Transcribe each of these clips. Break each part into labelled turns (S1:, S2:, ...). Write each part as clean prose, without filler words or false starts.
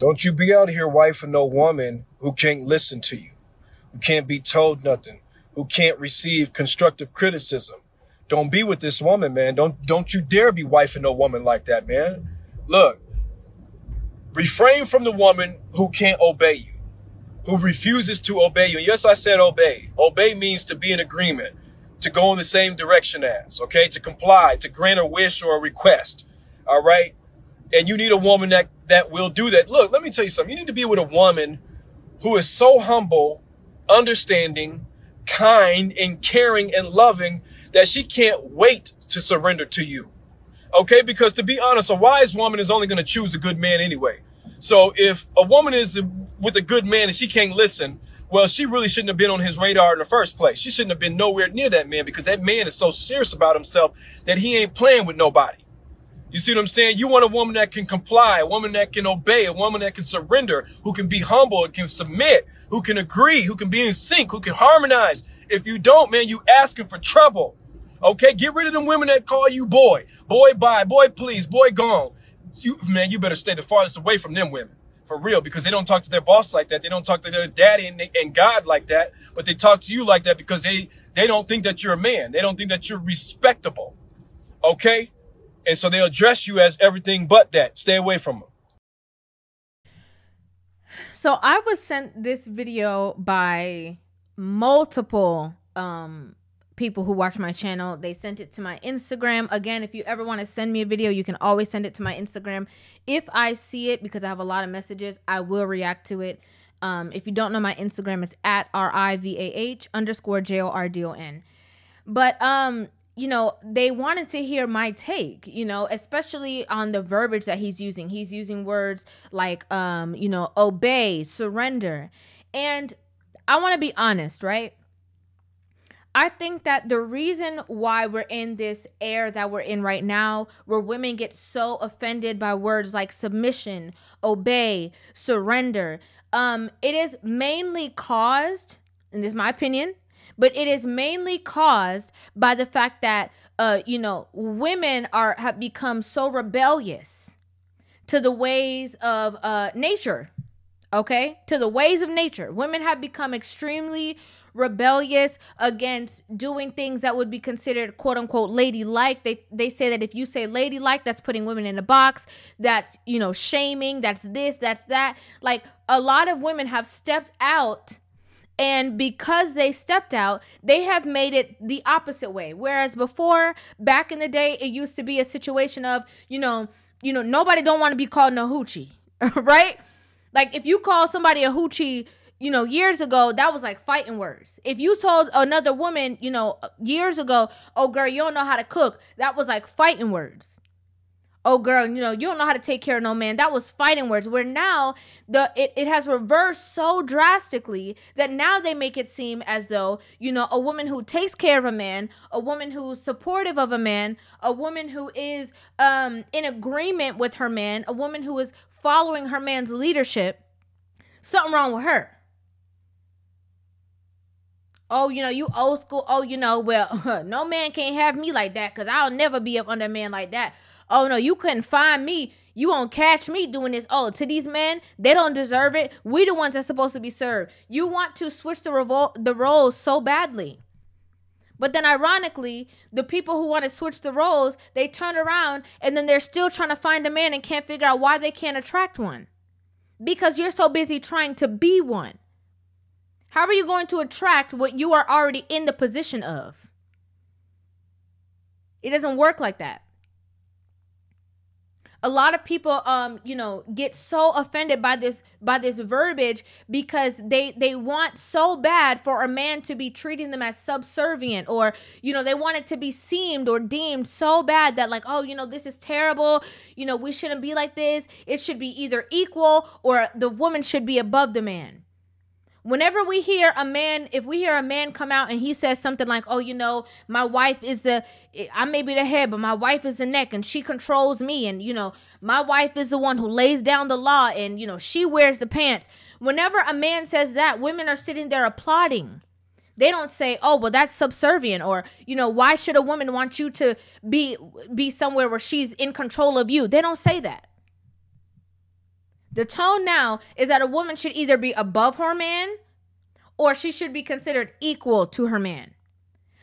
S1: Don't you be out here wifing no woman who can't listen to you, who can't be told nothing, who can't receive constructive criticism. Don't be with this woman, man. Don't you dare be wifing no woman like that, man. Look, refrain from the woman who can't obey you, who refuses to obey you. And yes, I said obey. Obey means to be in agreement, to go in the same direction as, okay? To comply, to grant a wish or a request, all right? And you need a woman that will do that. Look, let me tell you something. You need to be with a woman who is so humble, understanding, kind, and caring and loving that she can't wait to surrender to you. Okay? Because to be honest, a wise woman is only going to choose a good man anyway. So if a woman is with a good man and she can't listen, well, she really shouldn't have been on his radar in the first place. She shouldn't have been nowhere near that man because that man is so serious about himself that he ain't playing with nobody. You see what I'm saying? You want a woman that can comply, a woman that can obey, a woman that can surrender, who can be humble, can submit, who can agree, who can be in sync, who can harmonize. If you don't, man, you asking for trouble. Okay? Get rid of them women that call you boy. Boy, bye. Boy, please. Boy, gone. Man, you better stay the farthest away from them women. For real, because they don't talk to their boss like that. They don't talk to their daddy and God like that. But they talk to you like that because they don't think that you're a man. They don't think that you're respectable. Okay? And so they'll address you as everything but that. Stay away from them.
S2: So I was sent this video by multiple people who watch my channel. They sent it to my Instagram. Again, if you ever want to send me a video, you can always send it to my Instagram. If I see it, because I have a lot of messages, I will react to it. If you don't know my Instagram, it's at RIVAH_JORDON. But you know, they wanted to hear my take, you know, especially on the verbiage that he's using. He's using words like, you know, obey, surrender. And I want to be honest, right? I think that the reason why we're in this era that we're in right now, where women get so offended by words like submission, obey, surrender, it is mainly caused, and this is my opinion, but it is mainly caused by the fact that, you know, women have become so rebellious to the ways of nature, okay? To the ways of nature. Women have become extremely rebellious against doing things that would be considered quote unquote ladylike. They say that if you say ladylike, that's putting women in a box. That's, you know, shaming. That's this, that's that. Like, a lot of women have stepped out. And because they stepped out, they have made it the opposite way. Whereas before, back in the day, it used to be a situation of, you know, nobody don't want to be called no hoochie, right? Like, if you call somebody a hoochie, you know, years ago, that was like fighting words. If you told another woman, you know, years ago, oh, girl, you don't know how to cook, that was like fighting words. Oh, girl, you know, you don't know how to take care of no man. That was fighting words. Where now it has reversed so drastically that now they make it seem as though, you know, a woman who takes care of a man, a woman who's supportive of a man, a woman who is in agreement with her man, a woman who is following her man's leadership, something wrong with her. Oh, you know, you old school. Oh, you know, well, no man can't have me like that because I'll never be up under a man like that. Oh, no, you couldn't find me. You won't catch me doing this. Oh, to these men, they don't deserve it. We the ones that's supposed to be served. You want to switch the roles so badly. But then ironically, the people who want to switch the roles, they turn around and then they're still trying to find a man and can't figure out why they can't attract one. Because you're so busy trying to be one. How are you going to attract what you are already in the position of? It doesn't work like that. A lot of people, you know, get so offended by this verbiage because they want so bad for a man to be treating them as subservient, or, you know, they want it to be seemed or deemed so bad that like, oh, you know, this is terrible. You know, we shouldn't be like this. It should be either equal or the woman should be above the man. Whenever we hear a man, if we hear a man come out and he says something like, oh, you know, my wife is I may be the head, but my wife is the neck and she controls me. And, you know, my wife is the one who lays down the law and, you know, she wears the pants. Whenever a man says that, women are sitting there applauding. They don't say, oh, well, that's subservient, or, you know, why should a woman want you to be somewhere where she's in control of you? They don't say that. The tone now is that a woman should either be above her man or she should be considered equal to her man.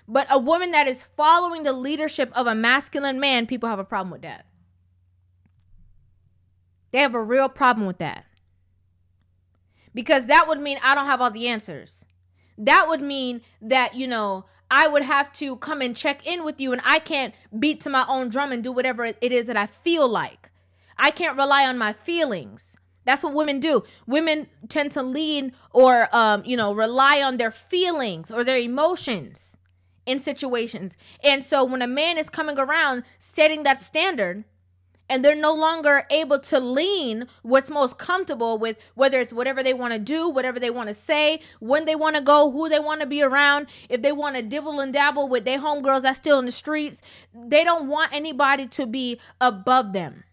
S2: But a woman that is following the leadership of a masculine man, people have a problem with that. They have a real problem with that. Because that would mean I don't have all the answers. That would mean that, I would have to come and check in with you, and I can't beat to my own drum and do whatever it is that I feel like. I can't rely on my feelings. That's what women do. Women tend to lean or, rely on their feelings or their emotions in situations. And so when a man is coming around setting that standard, and they're no longer able to lean what's most comfortable with, whether it's whatever they want to do, whatever they want to say, when they want to go, who they want to be around, if they want to dibble and dabble with their homegirls that's still in the streets, they don't want anybody to be above them.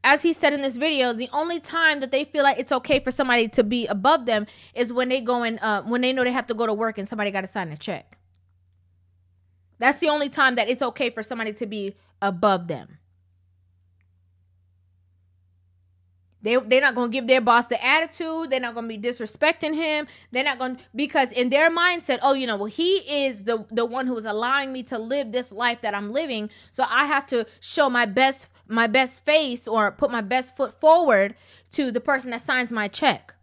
S2: As he said in this video, the only time that they feel like it's okay for somebody to be above them is when they go in, when they know they have to go to work and somebody got to sign a check. That's the only time that it's okay for somebody to be above them. They're not going to give their boss the attitude. They're not going to be disrespecting him. They're not going to, because in their mindset, he is the one who is allowing me to live this life that I'm living. So I have to show my best face or put my best foot forward to the person that signs my check.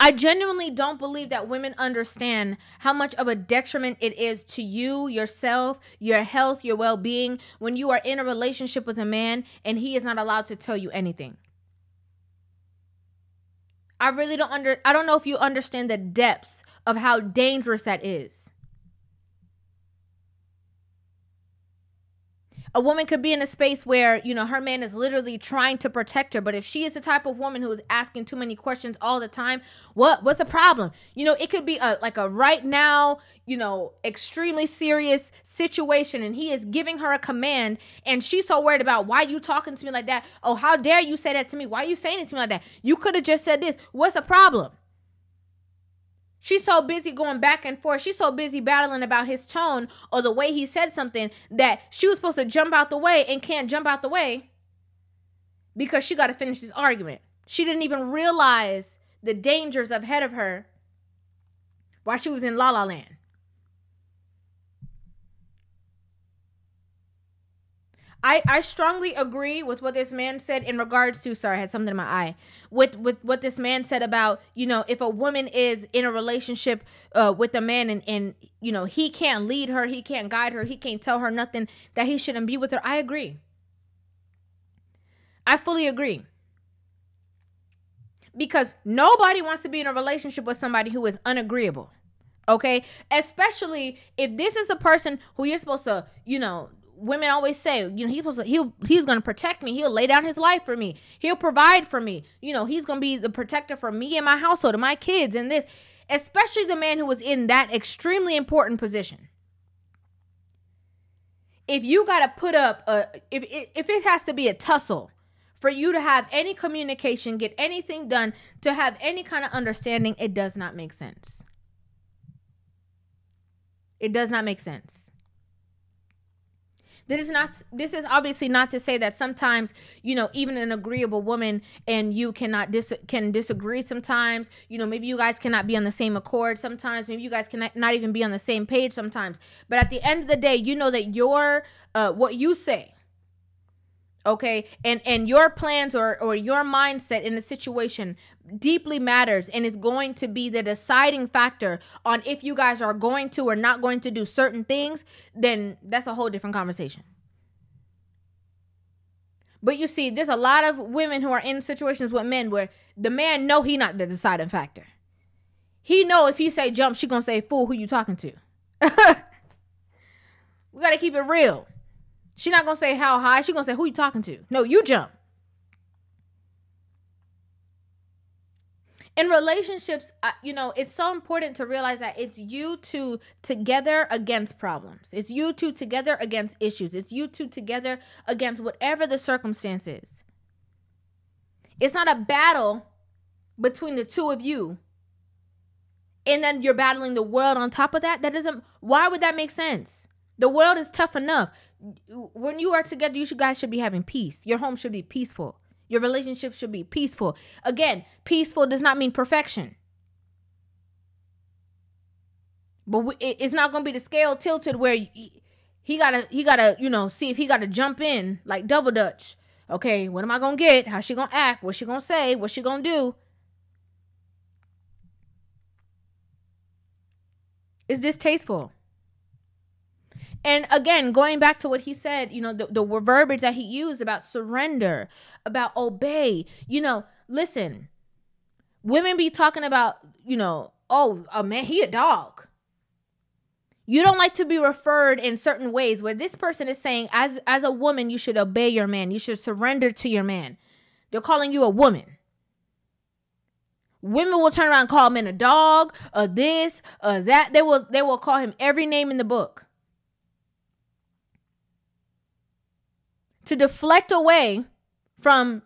S2: I genuinely don't believe that women understand how much of a detriment it is to you, yourself, your health, your well-being when you are in a relationship with a man and he is not allowed to tell you anything. I don't know if you understand the depths of how dangerous that is. A woman could be in a space where, her man is literally trying to protect her. But if she is the type of woman who is asking too many questions all the time, what's the problem? It could be a right now, extremely serious situation. And he is giving her a command. And she's so worried about, why you talking to me like that? Oh, how dare you say that to me? Why are you saying it to me like that? You could have just said this. What's the problem? She's so busy going back and forth. She's so busy battling about his tone or the way he said something that she was supposed to jump out the way and can't jump out the way because she got to finish this argument. She didn't even realize the dangers ahead of her while she was in La La Land. I strongly agree with what this man said in regards to, sorry, I had something in my eye, with what this man said about, if a woman is in a relationship with a man and he can't lead her, he can't guide her, he can't tell her nothing, that he shouldn't be with her. I agree. I fully agree. Because nobody wants to be in a relationship with somebody who is unagreeable. Okay? Especially if this is the person who you're supposed to, women always say, he's going to protect me. He'll lay down his life for me. He'll provide for me. He's going to be the protector for me and my household and my kids and this, especially the man who was in that extremely important position. If you got to put up, if it has to be a tussle for you to have any communication, get anything done, to have any kind of understanding, it does not make sense. It does not make sense. This is obviously not to say that sometimes, even an agreeable woman and you can disagree sometimes. Maybe you guys cannot be on the same accord sometimes. Maybe you guys cannot not even be on the same page sometimes. But at the end of the day, that your what you say, okay, and your plans or your mindset in the situation deeply matters and is going to be the deciding factor on if you guys are going to or not going to do certain things, then that's a whole different conversation. But you see, there's a lot of women who are in situations with men where the man know he not the deciding factor. He know if he say jump, she gonna say, fool, who you talking to? We gotta keep it real. She not gonna say how high. She gonna say, who you talking to? No, you jump. In relationships, it's so important to realize that it's you two together against problems. It's you two together against issues. It's you two together against whatever the circumstance is. It's not a battle between the two of you. And then you're battling the world on top of that. Why would that make sense? The world is tough enough. When you are together, you guys should be having peace. Your home should be peaceful. Your relationship should be peaceful. Again, peaceful does not mean perfection. But it's not going to be the scale tilted where he gotta, see if he gotta jump in like double dutch. Okay, what am I gonna get? How's she gonna act? What's she gonna say? What's she gonna do? It's distasteful. And again, going back to what he said, the verbiage that he used about surrender, about obey, listen, women be talking about, oh, a man, he a dog. You don't like to be referred in certain ways where this person is saying, as a woman, you should obey your man. You should surrender to your man. They're calling you a woman. Women will turn around and call men a dog, a this, a that. They will call him every name in the book. To deflect away from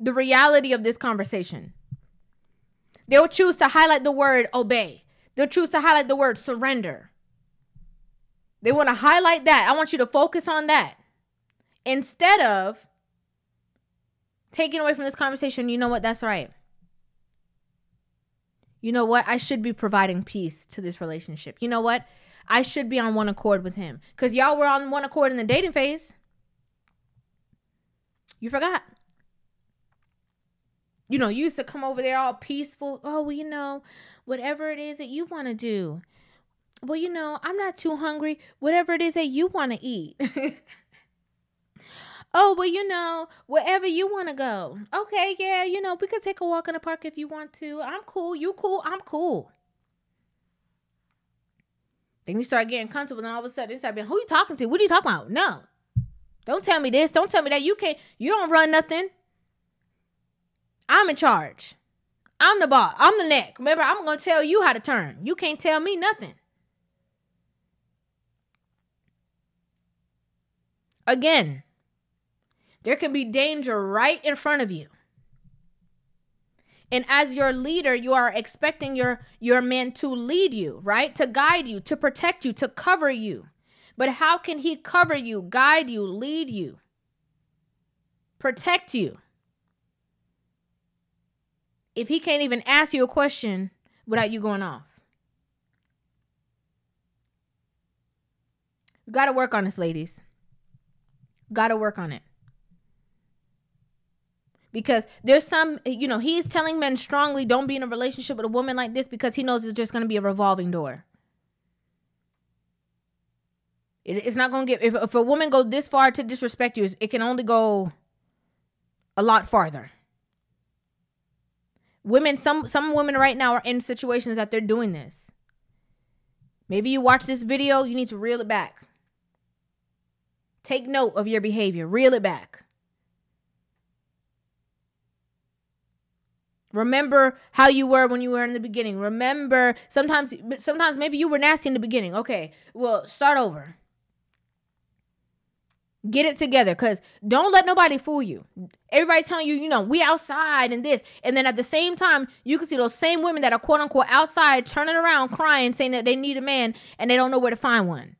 S2: the reality of this conversation. They'll choose to highlight the word obey. They'll choose to highlight the word surrender. They want to highlight that. I want you to focus on that. Instead of taking away from this conversation, you know what? That's right. You know what? I should be providing peace to this relationship. You know what? I should be on one accord with him. Because y'all were on one accord in the dating phase. You forgot. You used to come over there all peaceful. Oh, well, whatever it is that you want to do. Well, I'm not too hungry. Whatever it is that you want to eat. Oh, well, wherever you want to go. Okay, yeah, we could take a walk in the park if you want to. I'm cool. You cool? I'm cool. Then you start getting comfortable, and all of a sudden, it's like, who you talking to? What are you talking about? No. Don't tell me this. Don't tell me that. You don't run nothing. I'm in charge. I'm the boss. I'm the neck. Remember, I'm going to tell you how to turn. You can't tell me nothing. Again, there can be danger right in front of you. And as your leader, you are expecting your man to lead you, right? To guide you, to protect you, to cover you. But how can he cover you, guide you, lead you, protect you, if he can't even ask you a question without you going off? You got to work on this, ladies. Got to work on it. Because there's some, he's telling men strongly, don't be in a relationship with a woman like this because he knows it's just going to be a revolving door. It's not going to get, if a woman goes this far to disrespect you, it can only go a lot farther. Women, some women right now are in situations that they're doing this. Maybe you watch this video, you need to reel it back. Take note of your behavior. Reel it back. Remember how you were when you were in the beginning. Remember, sometimes maybe you were nasty in the beginning. Okay, well, start over. Get it together, because don't let nobody fool you. Everybody telling you, we outside and this. And then at the same time, you can see those same women that are quote unquote outside turning around crying, saying that they need a man and they don't know where to find one.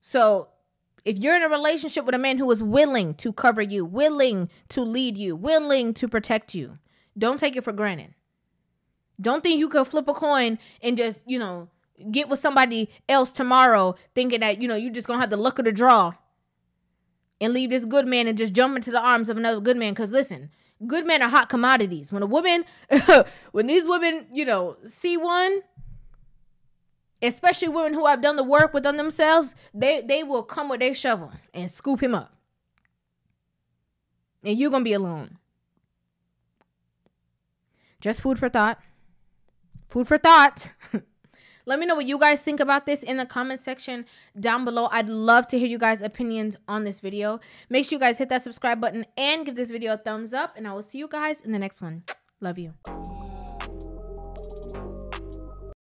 S2: So if you're in a relationship with a man who is willing to cover you, willing to lead you, willing to protect you, don't take it for granted. Don't think you could flip a coin and just, get with somebody else tomorrow thinking that, you're just going to have the luck of the draw and leave this good man and just jump into the arms of another good man. Because listen, good men are hot commodities. When a woman, when these women, see one, especially women who have done the work within themselves, they will come with their shovel and scoop him up. And you're going to be alone. Just food for thought. Food for thought. Let me know what you guys think about this in the comment section down below. I'd love to hear you guys' opinions on this video. Make sure you guys hit that subscribe button and give this video a thumbs up. And I will see you guys in the next one. Love you.